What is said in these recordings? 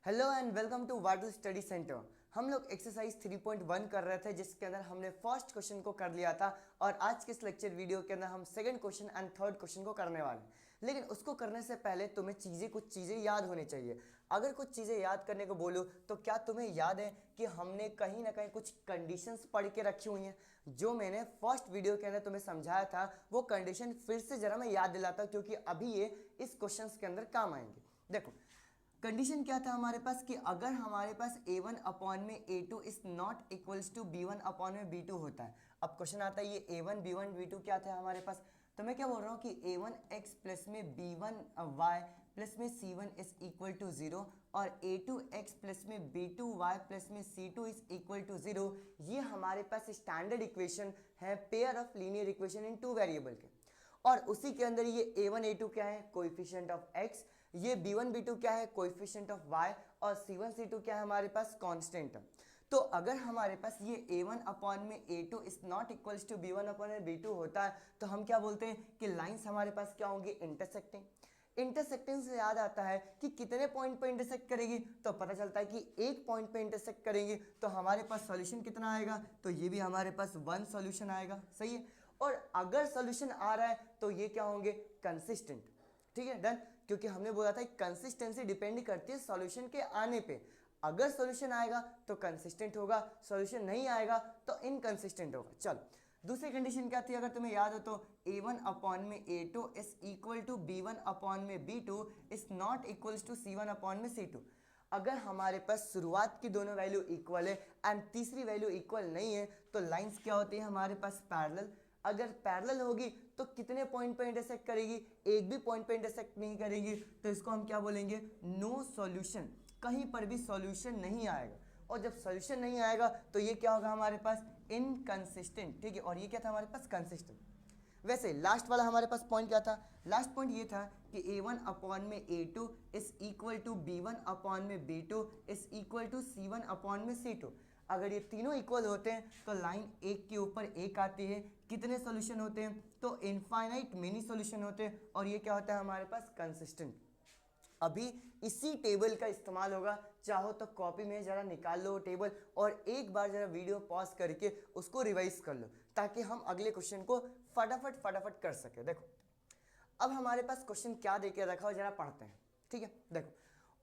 Hello and welcome to वाटू study centre. हम लोग एक्सरसाइज 3.1 कर रहे थे जिसके अंदर हमने फर्स्ट क्वेश्चन को कर लिया था और आज के इस लेक्चर वीडियो के अंदर हम second question and third question को करने वाले हैं। लेकिन उसको करने से पहले तुम्हें कुछ चीज़ें याद होनी चाहिए। अगर कुछ चीज़ें याद करने को बोलो तो क्या तुम्हें याद है कि हमने कहीं ना कहीं कुछ कंडीशंस पढ़ के रखी हुई हैं जो मैंने फर्स्ट वीडियो के अंदर तुम्हें समझाया था। वो कंडीशन फिर से जरा मैं याद दिलाता हूँ क्योंकि अभी ये इस क्वेश्चन के अंदर काम आएंगे। देखो कंडीशन क्या था हमारे पास कि अगर हमारे पास a1 अपॉन में a2 is not equals to b1 upon में b2 होता है। अब क्वेश्चन आता है ये a1 b1 b2 क्या था हमारे पास, तो मैं क्या बोल रहा हूँ कि a1x प्लस में b1y प्लस में c1 इज इक्वल टू 0 और a2x प्लस में b2y प्लस में c2 इज इक्वल टू 0। ये हमारे पास स्टैंडर्ड इक्वेशन है pair of linear equation in two variable के। और उसी के अंदर ये a1 a2 क्या है, कोएफिशिएंट ऑफ x, ये b1 b2 क्या है, कोएफिशिएंट ऑफ y, और c1 c2 क्या है हमारे पास, कांस्टेंट। तो अगर हमारे पास ये a1 अपॉन में a2 is not equals to b1 upon में b2 होता है तो हम क्या बोलते हैं कि लाइंस हमारे पास क्या होंगी, इंटरसेक्टिंग। इंटरसेक्टिंग से याद आता है कि कितने पॉइंट पे इंटरसेक्ट करेगी, तो पता चलता है कि एक पॉइंट पे इंटरसेक्ट करेंगे तो हमारे पास सॉल्यूशन कितना आएगा, तो ये भी हमारे पास वन सॉल्यूशन आएगा। सही है। और अगर सॉल्यूशन आ रहा है तो ये क्या होंगे, कंसिस्टेंट। ठीक है, डन। क्योंकि हमने बोला था कंसिस्टेंसी डिपेंड करती है सॉल्यूशन के आने पे। अगर सॉल्यूशन आएगा तो कंसिस्टेंट होगा, सॉल्यूशन नहीं आएगा तो इनकंसिस्टेंट होगा। चलो दूसरी कंडीशन क्या थी, अगर तुम्हें याद हो तो a1 अपॉन में a2 is equal to b1 upon में b2 is not equals to c1 upon में c2। अगर हमारे पास शुरुआत की दोनों वैल्यू इक्वल है एंड तीसरी वैल्यू इक्वल नहीं है तो लाइंस क्या होती है हमारे पास, पैरेलल। अगर पैरेलल होगी तो कितने पॉइंट पे इंटरसेक्ट करेगी, एक भी पॉइंट पे इंटरसेक्ट नहीं करेगी, तो इसको हम क्या बोलेंगे, नो सॉल्यूशन। कहीं पर भी सॉल्यूशन नहीं आएगा। और जब सॉल्यूशन नहीं आएगा तो ये क्या होगा हमारे पास, इनकंसिस्टेंट। ठीक है, और ये क्या था हमारे पास, कंसिस्टेंट। वैसे लास्ट वाला हमारे पास पॉइंट क्या था, लास्ट पॉइंट ये था कि a1 अपॉन में a2 is equal to b1 upon में b2 is equal to c1 upon में c2। अगर ये तीनों इक्वल होते हैं तो लाइन एक के ऊपर एक आती है। कितने सॉल्यूशन होते हैं, तो इनफाइनाइट मेनी सॉल्यूशन होते हैं, और ये क्या होता है हमारे पास, कंसिस्टेंट। अभी इसी टेबल का इस्तेमाल होगा, चाहो तो कॉपी में जरा निकाल लो टेबल और एक बार जरा वीडियो पॉज करके उसको रिवाइज कर लो ताकि हम अगले क्वेश्चन को फटाफट फटाफट कर सके। देखो अब हमारे पास क्वेश्चन क्या देके रखा हो, जरा पढ़ते हैं। ठीक है, देखो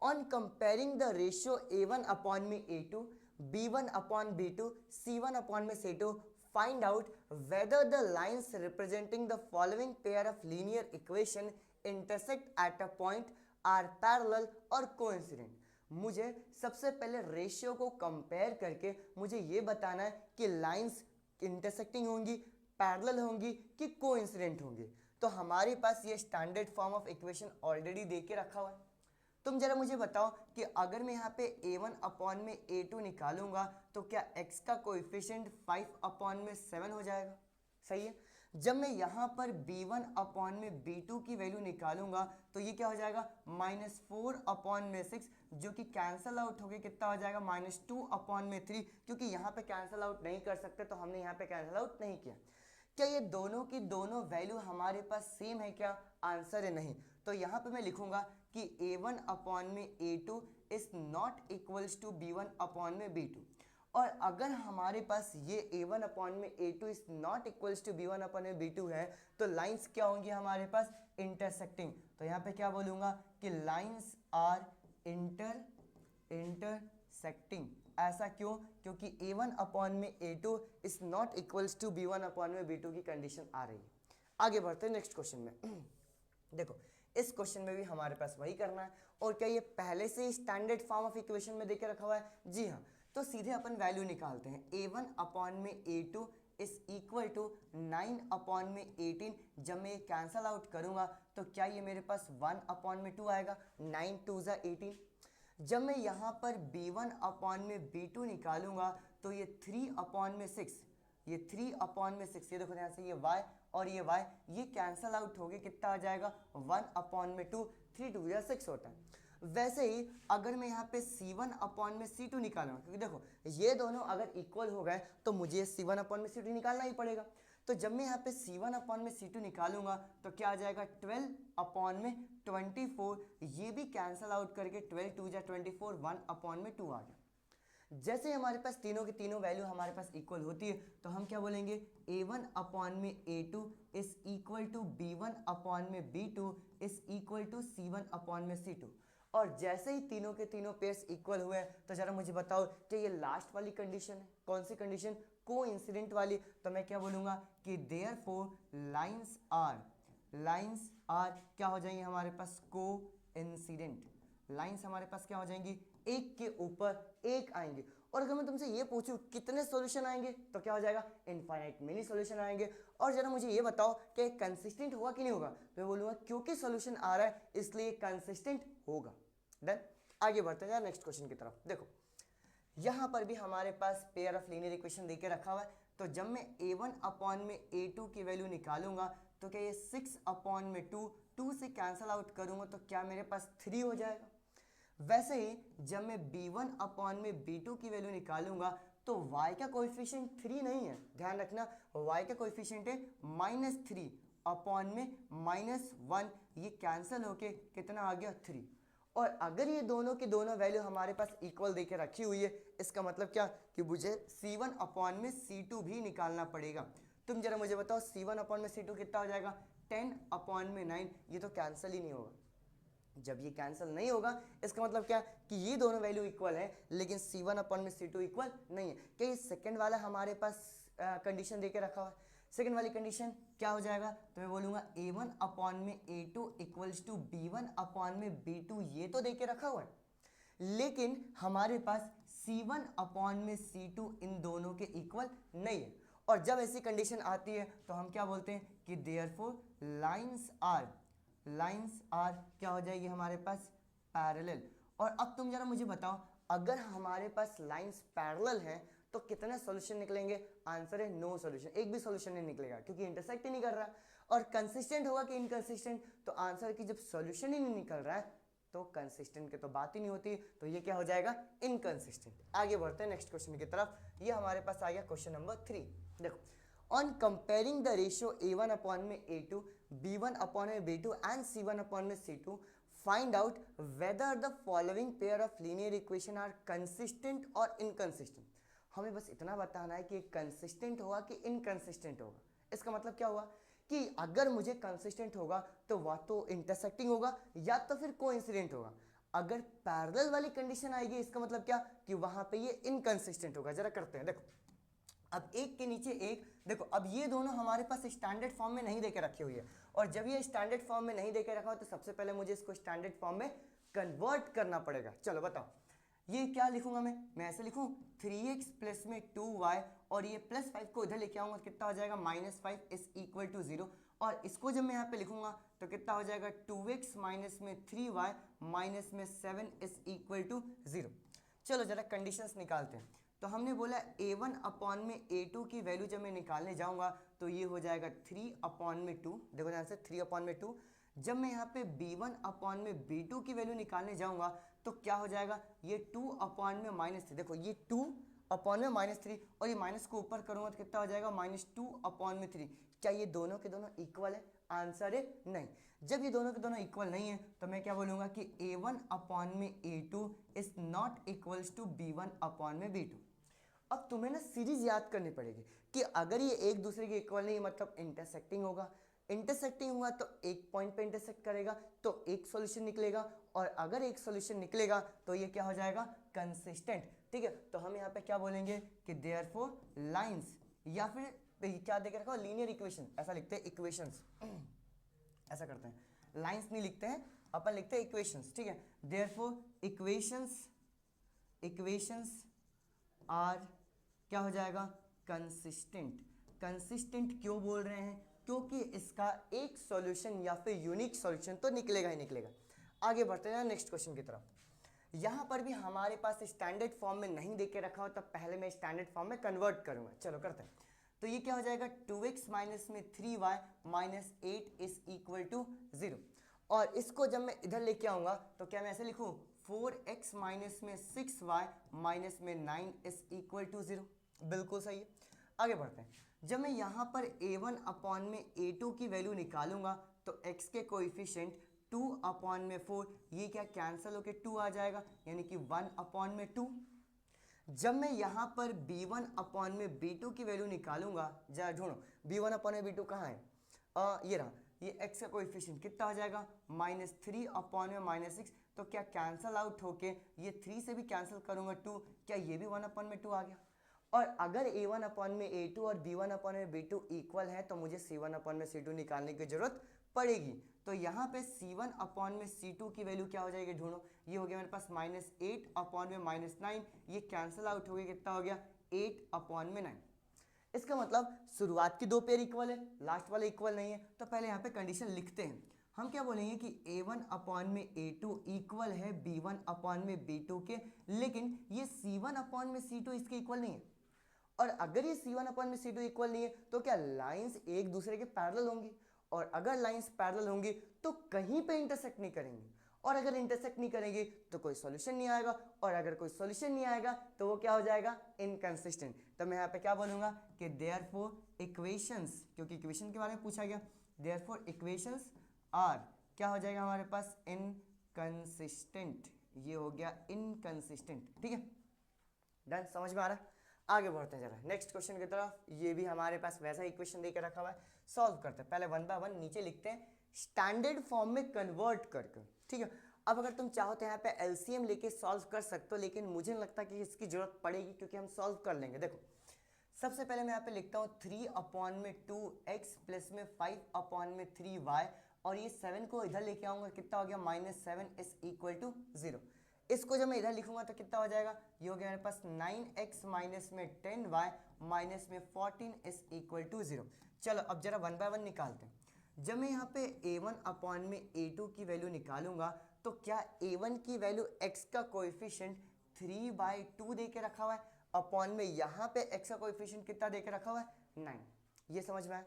on comparing the ratio a1 upon में a2 b1 upon b2 c1 upon में c2 find out whether the lines representing the following pair of linear equation intersect at a point or parallel और coincident. मुझे सबसे पहले ratio को compare करके मुझे ये बताना है कि लाइंस इंटरसेक्टिंग होंगी, पैरेलल होंगी कि कोइंसिडेंट होंगी। तो हमारे पास ये standard form of equation already दे के रखा हुआ है। तुम जरा मुझे बताओ कि अगर मैं यहाँ पे a1 अपॉन में a2 निकालूंगा तो क्या x का कोएफिशिएंट 5 अपॉन में 7 हो जाएगा। सही है। जब मैं यहाँ पर b1 अपॉन में b2 की वैल्यू निकालूंगा तो ये क्या हो जाएगा, -4 अपॉन में 6, जो कि कैंसल आउट होकर कितना हो जाएगा, -2 अपॉन में 3। क्योंकि यहाँ पे कैंसल आउट नहीं कर सकते तो हमने यहाँ पे कैंसल आउट नहीं किया। क्या ये दोनों की दोनों वैल्यू हमारे पास सेम है क्या, आंसर है नहीं। तो यहाँ पे मैं लिखूंगा कि a1 अपॉन में a2 is not equals to b1 upon में b2। और अगर हमारे पास ये a1 अपॉन में a2 is not equals to b1 upon में b2 है तो लाइंस क्या होंगी हमारे पास, इंटरसेक्टिंग। तो यहाँ पे क्या बोलूंगा कि लाइंस आर इंटरसेक्टिंग। ऐसा क्यों, क्योंकि a1 अपॉन में a2 is not equals to b1 upon में b2 की कंडीशन आ रही है। आगे बढ़ते हैं नेक्स्ट क्वेश्चन में। देखो इस क्वेश्चन में भी हमारे पास वही करना है। और क्या ये पहले से स्टैंडर्ड फॉर्म ऑफ इक्वेशन में देके रखा हुआ है, जी हाँ। तो सीधे अपन वैल्यू निकालते हैं, a1 अपॉन में a2 is equal to 9 upon में 18। जब मैं कैंसल आउट करूंगा तो क्या ये मेरे पास 1 अपॉन में 2 आएगा, 9 2 ज़ा 18। जब मैं यहाँ पर b1 अपॉन में b2 निकालूंगा तो ये 3 अपॉन में 6, ये 3 अपॉन में 6, ये देखो यहाँ से ये y और ये y, ये कैंसल आउट हो गए, कितना आ जाएगा, 1 अपॉन में 2, 3 2 या 6 होता है। वैसे ही अगर मैं यहाँ पे c1 अपॉन में c2 निकालूंगा, क्योंकि देखो ये दोनों अगर इक्वल हो गए तो मुझे c1 अपॉन में c2 निकालना ही पड़ेगा। तो जब मैं यहाँ पे C1 अपॉन में C2 निकालूंगा तो क्या आ जाएगा 12 अपॉन में 24, ये भी कैंसल आउट करके 12 2 जा 24, 1 अपॉन में 2 आ गया। जैसे हमारे पास तीनों की तीनों वैल्यू हमारे पास इक्वल होती है तो हम क्या बोलेंगे A1 अपॉन में A2 is equal to B1 upon में B2 is equal to C1 upon में C2। और जैसे ही तीनों के तीनों पेयर्स इक्वल हुए तो जरा मुझे बताओ कि ये लास्ट वाली कंडीशन है, कौन सी कंडीशन, कोइंसिडेंट वाली। तो मैं क्या बोलूँगा कि देयरफॉर लाइंस आर क्या हो जाएंगे हमारे पास कोइंसिडेंट। लाइंस हमारे पास क्या हो जाएंगी, एक के ऊपर एक आएंगे। और अगर मैं तुमसे ये पूछूं कितने सॉल्यूशन आएंगे तो क्या हो जाएगा, इनफाइनाइट मेनी सॉल्यूशन आएंगे। और जरा मुझे ये बताओ कि कंसिस्टेंट होगा कि नहीं होगा, तो मैं बोलूँगा क्योंकि सॉल्यूशन आ रहा है इसलिए कंसिस्टेंट होगा। देन आगे बढ़ते हैं नेक्स्ट क्वेश्चन की तरफ। देखो यहाँ पर भी हमारे पास पेयर ऑफ लीनियर इक्वेशन देके रखा हुआ है। तो जब मैं A1 अपॉन में A2 की वैल्यू निकालूंगा तो क्या ये 6 अपॉन में 2 से कैंसल आउट करूंगा तो क्या मेरे पास 3 हो जाएगा। वैसे ही जब मैं B1 अपॉन में B2 की वैल्यू निकालूंगा तो y का कोएफिशिएंट 3 नहीं है, ध्यान रखना y का कोएफिशिएंट है -3 अपॉन में -1, ये कैंसिल होके कितना आ गया 3। और अगर ये दोनों की दोनों वैल्यू हमारे पास इक्वल देके रखी हुई है इसका मतलब क्या कि मुझे C1 अपॉन में C2 भी निकालना पड़ेगा। तुम जरा मुझे बताओ C1 अपॉन में C2 कितना हो जाएगा, 10 अपॉन में 9, ये तो कैंसिल ही नहीं होगा। जब ये कैंसिल नहीं होगा इसका मतलब क्या कि ये दोनों वैल्यू इक्वल है लेकिन C1 अपॉन में C2 इक्वल नहीं है। क्या ये सेकंड वाला हमारे पास कंडीशन देके रखा हुआ है, सेकंड वाली कंडीशन क्या हो जाएगा, तो मैं बोलूँगा A1 अपॉन में A2 equals to B1 upon में B2, ये तो देके रखा हुआ है लेकिन हमारे पास C1 अपॉन में C2 इन दोनों के इक्वल नहीं है। और जब ऐसी कंडीशन आती है तो हम क्या बोलते हैं कि देयरफॉर लाइंस आर क्या हो जाएगी हमारे पास पैरेलल। और अब तुम जरा मुझे बताओ अगर हमारे पास लाइंस पैरेलल हैं तो कितने सॉल्यूशन निकलेंगे, आंसर है नो सॉल्यूशन, एक भी सॉल्यूशन नहीं निकलेगा क्योंकि इंटरसेक्ट ही नहीं कर रहा। और कंसिस्टेंट होगा कि इनकंसिस्टेंट, तो आंसर कि जब सॉल्यूशन ही नहीं निकल रहा है तो कंसिस्टेंट की तो बात ही नहीं होती, तो ये क्या हो जाएगा इनकंसिस्टेंट। आगे बढ़ते हैं नेक्स्ट क्वेश्चन की तरफ। ये हमारे पास आ गया क्वेश्चन नंबर 3। देखो on comparing the ratio A1 upon में A2, B1 अपॉन में B2 एंड C1 अपॉन में C2, find out whether the following pair of linear equation are consistent और inconsistent। हमें बस इतना बताना है कि कंसिस्टेंट होगा कि इनकंसिस्टेंट होगा। इसका मतलब क्या हुआ कि अगर मुझे कंसिस्टेंट होगा तो वह तो इंटरसेक्टिंग होगा या तो फिर कोइंसिडेंट होगा। अगर पैरेलल वाली कंडीशन आएगी इसका मतलब क्या कि वहां पे ये इनकंसिस्टेंट होगा। जरा करते हैं, देखो अब एक के नीचे एक, देखो अब ये दोनों हमारे पास स्टैंडर्ड फॉर्म में नहीं देके रखी हुई है और जब ये स्टैंडर्ड फॉर्म में नहीं देके रखा हो तो सबसे पहले मुझे इसको स्टैंडर्ड फॉर्म में कन्वर्ट करना पड़ेगा। चलो बताओ ये क्या लिखूंगा, मैं ऐसे लिखूं 3x प्लस में 2y और ये +5 को इधर लेके आऊंगा तो कितना हो जाएगा -5 इज इक्वल टू 0। और इसको जब मैं यहाँ पे लिखूंगा तो कितना हो जाएगा 2x माइनस में 3y माइनस में 7 इज इक्वल टू 0। चलो जरा कंडीशंस निकालते हैं। तो हमने बोला A1 अपॉन में A2 की वैल्यू जब मैं निकालने जाऊंगा तो ये हो जाएगा 3 अपॉन में 2, देखो ध्यान से 3 अपॉन में 2। जब मैं यहाँ पे B1 अपॉन में B2 की वैल्यू निकालने जाऊंगा तो क्या हो जाएगा ये 2 अपॉन में -3, देखो ये 2 अपॉन में -3 और ये माइनस को ऊपर करूंगा तो कितना हो जाएगा -2 अपॉन में 3। क्या ये दोनों के दोनों इक्वल है, आंसर है नहीं। जब ये दोनों के दोनों इक्वल नहीं है तो मैं क्या बोलूँगा कि A1 अपॉन में A2 is not equals to B1 upon में B2। अब तुम्हें ना सीरीज याद करनी पड़ेगी कि अगर ये एक दूसरे के इक्वल नहीं मतलब इंटरसेक्टिंग होगा, इंटरसेक्टिंग हुआ तो एक पॉइंट पे इंटरसेक्ट करेगा तो एक सॉल्यूशन निकलेगा और अगर एक सॉल्यूशन निकलेगा तो ये क्या हो जाएगा कंसिस्टेंट। ठीक है, तो हम यहाँ पे क्या बोलेंगे कि देयरफॉर लाइंस या फिर क्या देख रखा लीनियर इक्वेशन, ऐसा लिखते हैं इक्वेशंस, ऐसा करते हैं, लाइंस नहीं लिखते हैं अपन लिखते हैं इक्वेशंस। ठीक है, देयरफॉर इक्वेशंस आर क्या हो जाएगा कंसिस्टेंट। कंसिस्टेंट क्यों बोल रहे हैं, क्योंकि इसका एक सॉल्यूशन या फिर यूनिक सॉल्यूशन तो निकलेगा ही निकलेगा। आगे बढ़ते हैं नेक्स्ट क्वेश्चन की तरफ। यहाँ पर भी हमारे पास स्टैंडर्ड फॉर्म में नहीं देके रखा हो तो पहले मैं स्टैंडर्ड फॉर्म में कन्वर्ट करूंगा। चलो करते हैं। तो ये क्या हो जाएगा 2x माइनस में 3y minus 8 is equal to 0। और इसको जब मैं इधर लेके आऊंगा तो क्या मैं ऐसे लिखूं 4x माइनस में 6y माइनस में 9 इज इक्वल टू 0। बिल्कुल सही है। आगे बढ़ते हैं। जब मैं यहाँ पर a1 अपॉन में a2 की वैल्यू निकालूंगा तो x के कोएफिशिएंट 2 अपॉन में 4, ये क्या कैंसिल होके 2 आ जाएगा, यानी कि 1 अपॉन में 2। जब मैं यहाँ पर b1 अपॉन में b2 की वैल्यू निकालूंगा, जरा ढूंढो b1 अपॉन में b2 कहाँ है, ये रहा, ये x का कोएफिशिएंट कितना हो जाएगा -3 अपॉन में -6, तो क्या कैंसल आउट होके ये 3 से भी कैंसिल करूंगा 2, क्या ये भी 1 अपॉन में 2 आ गया। और अगर a1 अपॉन में a2 और b1 अपॉन में b2 इक्वल है तो मुझे c1 अपॉन में c2 निकालने की जरूरत पड़ेगी। तो यहाँ पे c1 अपॉन में c2 की वैल्यू क्या हो जाएगी, ढूंढो, ये हो गया मेरे पास -8 अपॉन में -9, ये कैंसिल आउट हो गया, कितना हो गया 8 अपॉन में 9। इसका मतलब शुरुआत की दो पेयर इक्वल है, लास्ट वाला इक्वल नहीं है। तो पहले यहाँ पे कंडीशन लिखते हैं। हम क्या बोलेंगे कि a1 अपॉन में a2 इक्वल है b1 अपॉन में b2 के, लेकिन ये c1 अपॉन में c2 इसके इक्वल नहीं है। और अगर ये c1 अपॉन में c2 इक्वल नहीं है तो क्या लाइंस एक दूसरे के पैरेलल होंगी, और अगर लाइंस पैरेलल होंगी तो कहीं पे इंटरसेक्ट नहीं करेंगी, और अगर इंटरसेक्ट नहीं करेंगे तो कोई सॉल्यूशन नहीं आएगा, और अगर कोई सॉल्यूशन नहीं आएगा तो वो क्या हो जाएगा, इनकंसिस्टेंट। तो मैं यहाँ पे क्या बोलूँगा कि देयरफॉर इक्वेशंस, क्योंकि इक्वेशन के बारे में पूछा गया, देयरफॉर इक्वेशंस आर क्या हो जाएगा हमारे पास, इनकंसिस्टेंट, ये हो गया इनकंसिस्टेंट। ठीक है, डन, समझ में आ रहा है। आगे बढ़ते हैं जरा नेक्स्ट क्वेश्चन की तरफ। ये भी हमारे पास वैसा इक्वेशन देके रखा हुआ है, सॉल्व करते हैं। पहले 1 बाय 1 नीचे लिखते हैं स्टैंडर्ड फॉर्म में कन्वर्ट करके। ठीक है, अब अगर तुम चाहो तो यहाँ पे एलसीएम लेके सॉल्व कर सकते हो, लेकिन मुझे नहीं लगता कि इसकी जरूरत पड़ेगी क्योंकि हम सॉल्व कर लेंगे। देखो सबसे पहले मैं यहाँ पे लिखता हूँ 3 अपॉन में 2x प्लस में 5 अपॉन में 3y, और ये 7 को इधर लेके आऊंगा, कितना हो गया -7 इज इक्वल टू 0। इसको जब मैं इधर लिखूंगा तो कितना हो जाएगा, ये हो गया मेरे पास 9x माइनस में 10y माइनस में 14 इज इक्वल टू 0। चलो अब जरा 1 बाय 1 निकालते हैं। जब मैं यहाँ पे a1 अपॉन में a2 की वैल्यू निकालूंगा तो क्या a1 की वैल्यू x का कोएफिशिएंट 3/2 दे के रखा हुआ है, अपॉन में यहाँ पे x का कोएफिशिएंट कितना दे के रखा हुआ है, 9। ये समझ में आया।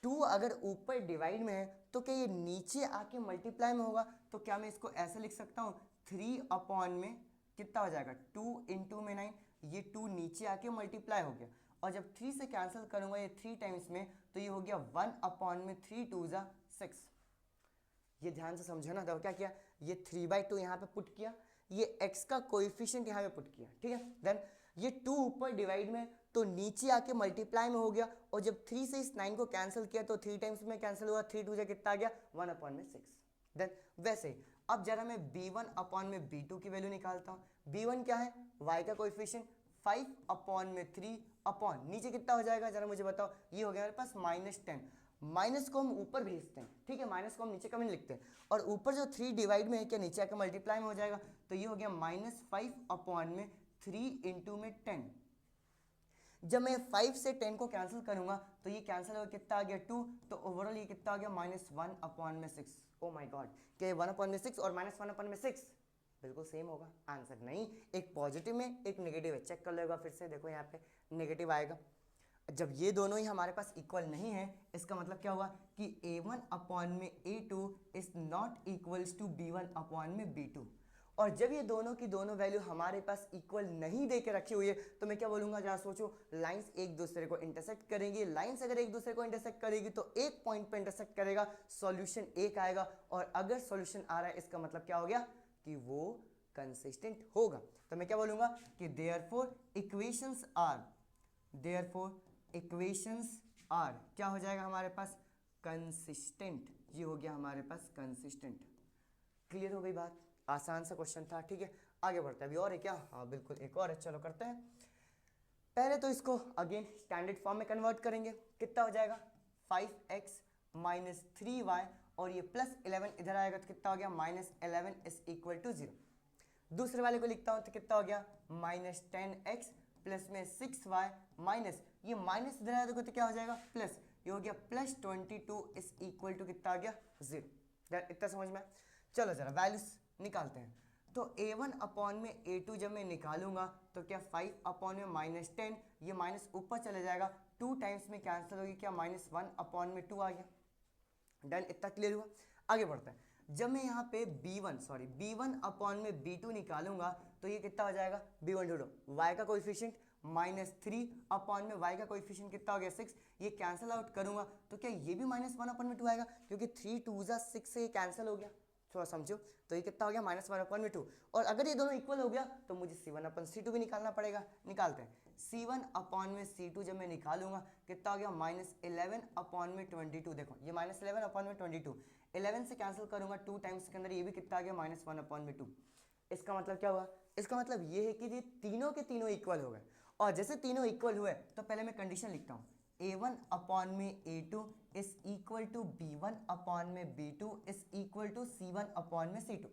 2 अगर ऊपर डिवाइड में है तो क्या ये नीचे आके मल्टीप्लाई में होगा, तो क्या मैं इसको ऐसे लिख सकता हूँ 3 अपॉन में कितना हो जाएगा 2 इंटू में 9, ये 2 नीचे आके मल्टीप्लाई हो गया, और जब 3 से कैंसिल करूंगा ये 3 टाइम्स में तो ये हो गया 1 अपॉन में 3 2 जा 6। ये ध्यान से समझो ना, देखो क्या किया, ये 3/2 यहाँ पे पुट किया, ये x का कोएफिशिएंट यहाँ पे पुट किया। ठीक है, देन ये 2 ऊपर डिवाइड में तो नीचे आके मल्टीप्लाई में हो गया, और जब 3 से इस 9 को कैंसिल किया तो 3 टाइम्स में कैंसिल हुआ, 3 2 जा कितना आ गया 1 अपॉन में 6। देन वैसे ही अब जरा मैं b1 अपॉन में b2 की वैल्यू निकालता हूँ। b1 क्या है, y का कोएफिशिएंट 5 अपॉन में 3 अपॉन नीचे कितना हो जाएगा जरा मुझे बताओ, ये हो गया मेरे पास -10। माइनस को हम ऊपर भेजते हैं, ठीक है, माइनस को हम नीचे कभी लिखते हैं, और ऊपर जो 3 डिवाइड में है क्या नीचे आकर मल्टीप्लाई में हो जाएगा, तो ये हो गया -5 अपॉन में 3 इंटू में 10। जब मैं 5 से 10 को कैंसिल करूंगा तो ये कैंसिल होगा, कितना आ गया 2, तो ओवरऑल ये कितना आ गया -1 अपॉन में 6। ओ माय गॉड, क्या 1 अपॉन में 6 और -1 अपॉन में 6 बिल्कुल सेम होगा? आंसर नहीं, एक पॉजिटिव में एक नेगेटिव है। चेक कर लो फिर से, देखो यहाँ पे नेगेटिव आएगा। जब ये दोनों ही हमारे पास इक्वल नहीं है, इसका मतलब क्या हुआ कि a1 अपॉन में a2 is not equals to b1 upon में b2। और जब ये दोनों की दोनों वैल्यू हमारे पास इक्वल नहीं दे के रखी हुई है तो मैं क्या बोलूंगा, जरा सोचो, लाइंस एक दूसरे को इंटरसेक्ट करेंगी। लाइंस अगर एक दूसरे को इंटरसेक्ट करेगी तो एक पॉइंट पे इंटरसेक्ट करेगा, सॉल्यूशन एक आएगा, और अगर सॉल्यूशन आ रहा है इसका मतलब क्या हो गया कि वो कंसिस्टेंट होगा। तो मैं क्या बोलूंगा कि देयरफॉर इक्वेशंस आर क्या हो जाएगा हमारे पास, कंसिस्टेंट। ये हो गया हमारे पास कंसिस्टेंट। क्लियर हो गई बात? आसान सा क्वेश्चन था। ठीक है, आगे बढ़ते हैं। अभी और है क्या? हाँ बिल्कुल, एक और है, चलो करते हैं। पहले तो इसको अगेन स्टैंडर्ड फॉर्म में कन्वर्ट करेंगे। कितना हो जाएगा 5x माइनस 3y, और ये +11 इधर आएगा तो कितना हो गया -11 इज इक्वल टू 0। दूसरे वाले को लिखता हूँ तो कितना हो गया -10x प्लस में 6y माइनस, ये माइनस इधर आया तो क्या हो जाएगा प्लस, ये हो गया +22 इज इक्वल टू कितना आ गया 0। इतना समझ में? चलो जरा वैल्यूज निकालते हैं। तो a1 अपॉन में a2 जब मैं निकालूंगा तो क्या 5 अपॉन में -10, ये माइनस ऊपर चले जाएगा, 2 टाइम्स में कैंसिल होगी, क्या -1 अपॉन में 2 आ गया। डन, इतना क्लियर हुआ? आगे बढ़ते हैं। जब मैं यहाँ पे b1 अपॉन में b2 निकालूंगा तो ये कितना हो जाएगा, b1 ढूंढो, y का कोएफिशिएंट -3 में y का कोएफिशिएंट कितना हो गया 6, ये कैंसिल आउट करूंगा तो क्या ये भी -1/2 आएगा, क्योंकि 3 2 जा 6 से ये कैंसिल हो गया, थोड़ा समझो। तो ये कितना हो गया -1/2, और अगर ये दोनों इक्वल हो गया तो मुझे C1/C2 भी निकालना पड़ेगा। निकालते हैं। C1/C2 जब मैं निकालूंगा कितना हो गया -11/22। देखो ये -11/22, 11 से कैंसिल करूंगा 2 टाइम्स के अंदर, ये भी कितना आ गया -1/2। इसका मतलब क्या हुआ, इसका मतलब ये है कि ये तीनों के तीनों इक्वल हो गए, और जैसे तीनों इक्वल हुए तो पहले मैं कंडीशन लिखता हूँ, A1/A2 is equal to B1/B2 is equal to C1/C2।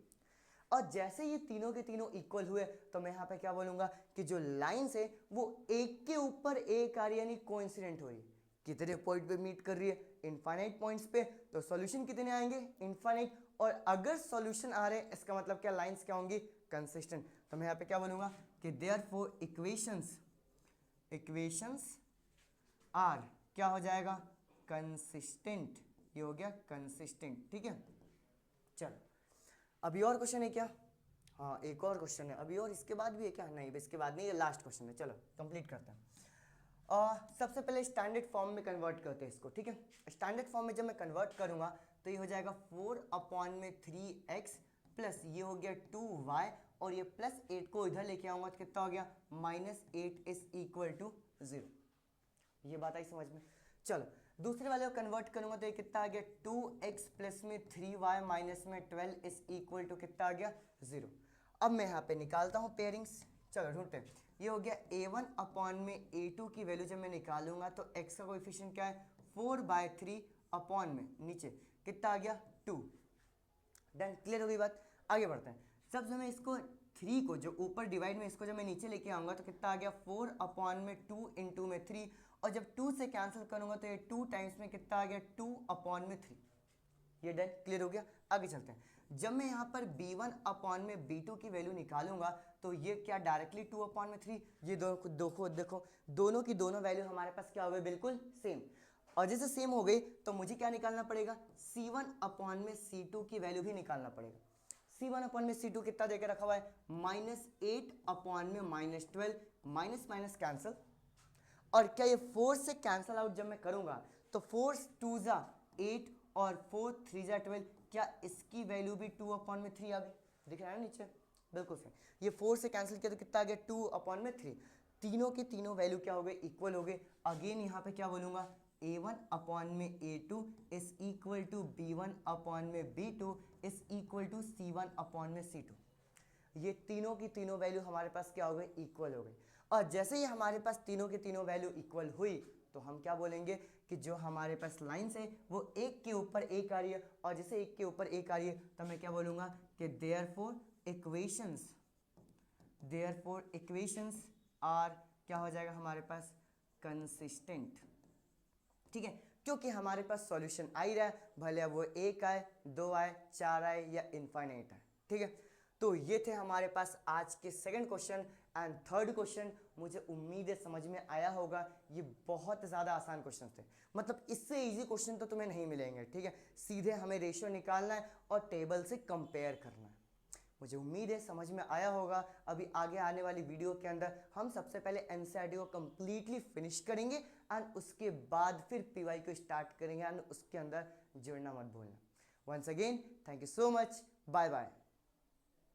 और जैसे ये तीनों के तीनों इक्वल हुए तो मैं यहाँ पे क्या बोलूंगा कि जो लाइंस है वो एक के ऊपर एक आ रही है, यानी कोइंसिडेंट हो रही है। कितने पॉइंट पे मीट कर रही है, इनफाइनाइट पॉइंट्स पे, तो सॉल्यूशन कितने आएंगे, इनफाइनाइट। और अगर सॉल्यूशन आ रहे हैं इसका मतलब क्या, लाइंस क्या होंगी, कंसिस्टेंट। तो मैं यहाँ पे क्या बोलूंगा कि देयरफॉर इक्वेशंस आर क्या हो जाएगा, कंसिस्टेंट। ये हो गया कंसिस्टेंट, ठीक है। चलो अभी और क्वेश्चन है क्या, हाँ एक और क्वेश्चन है अभी, और इसके बाद भी है क्या, नहीं इसके बाद नहीं, ये लास्ट क्वेश्चन है। चलो कंप्लीट करते हैं। सबसे पहले स्टैंडर्ड फॉर्म में कन्वर्ट करते हैं इसको, ठीक है। स्टैंडर्ड फॉर्म में जब मैं कन्वर्ट करूंगा तो ये हो जाएगा 4/3x प्लस ये हो गया 2y, और ये +8 को इधर लेके आऊंगा तो कितना हो गया -8 इज इक्वल टू 0। ये बात आई समझ में। चलो दूसरे वाले को कन्वर्ट करूंगा तो ये कितना आ गया 2x प्लस में 3y माइनस में 12 इज इक्वल टू कितना आ गया 0। अब मैं यहाँ पे निकालता हूँ पेयरिंग्स। चलो ढूंढते हैं। ये हो गया A1/A2 की वैल्यू जब मैं निकालूंगा तो x का कोएफिशिएंट क्या है 4/3 में नीचे कितना आ गया 2। डन, क्लियर हो गई बात। आगे बढ़ते हैं। सब मैं इसको 3 को जो ऊपर डिवाइड में इसको जब मैं नीचे लेके आऊंगा तो कितना आ गया 4/2 इंटू में 3, और जब 2 से कैंसिल करूंगा तो ये 2 टाइम्स में कितना आ गया 2/3। ये डन, क्लियर हो गया। आगे चलते हैं। जब मैं यहाँ पर B1/B2 की वैल्यू निकालूंगा तो ये क्या डायरेक्टली 2/3, ये देखो दोनों की दोनों वैल्यू हमारे पास क्या हो गई, बिल्कुल सेम। और जैसे सेम हो गई तो मुझे क्या निकालना पड़ेगा, C1/C2 की वैल्यू भी निकालना पड़ेगा। C1/C2 कितना देके रखा हुआ है -8/12, माइनस माइनस कैंसिल। और क्या ये 4 से कैंसिल आउट जब मैं करूंगा तो 4 2 जा 8 और 4 3 जा 12, क्या इसकी वैल्यू भी 2/3 आ गई, दिख रहा है ना नीचे, बिल्कुल सही। ये 4 से कैंसिल किया तो कितना आ गया 2/3। तीनों की तीनों वैल्यू क्या हो गई, इक्वल हो गए। अगेन यहाँ पे क्या बोलूंगा A1/A2 is equal to B1/B2 is equal to C1/C2। ये तीनों की तीनों वैल्यू हमारे पास क्या हो गई, इक्वल हो गई। और जैसे ही हमारे पास तीनों की तीनों वैल्यू इक्वल हुई तो हम क्या बोलेंगे कि जो हमारे पास लाइंस है वो एक के ऊपर एक आ रही है, और जैसे एक के ऊपर एक आ रही है तो मैं क्या बोलूंगा कि देयरफॉर इक्वेशंस आर क्या हो जाएगा हमारे पास, कंसिस्टेंट, ठीक है। क्योंकि हमारे पास सॉल्यूशन आ ही रहा है, भले अब वो 1 आए 2 आए 4 आए या इनफाइनाइट आए, ठीक है। तो ये थे हमारे पास आज के second question and third question. मुझे उम्मीद है समझ में आया होगा। ये बहुत ज़्यादा आसान क्वेश्चन थे, मतलब इससे इजी क्वेश्चन तो तुम्हें नहीं मिलेंगे, ठीक है। सीधे हमें रेशियो निकालना है और टेबल से कंपेयर करना है। मुझे उम्मीद है समझ में आया होगा। अभी आगे आने वाली वीडियो के अंदर हम सबसे पहले एनसीईआरटी को कम्प्लीटली फिनिश करेंगे एंड उसके बाद फिर पीवाई को स्टार्ट करेंगे एंड उसके अंदर जुड़ना मत भूलना। Once again thank you so much, bye bye.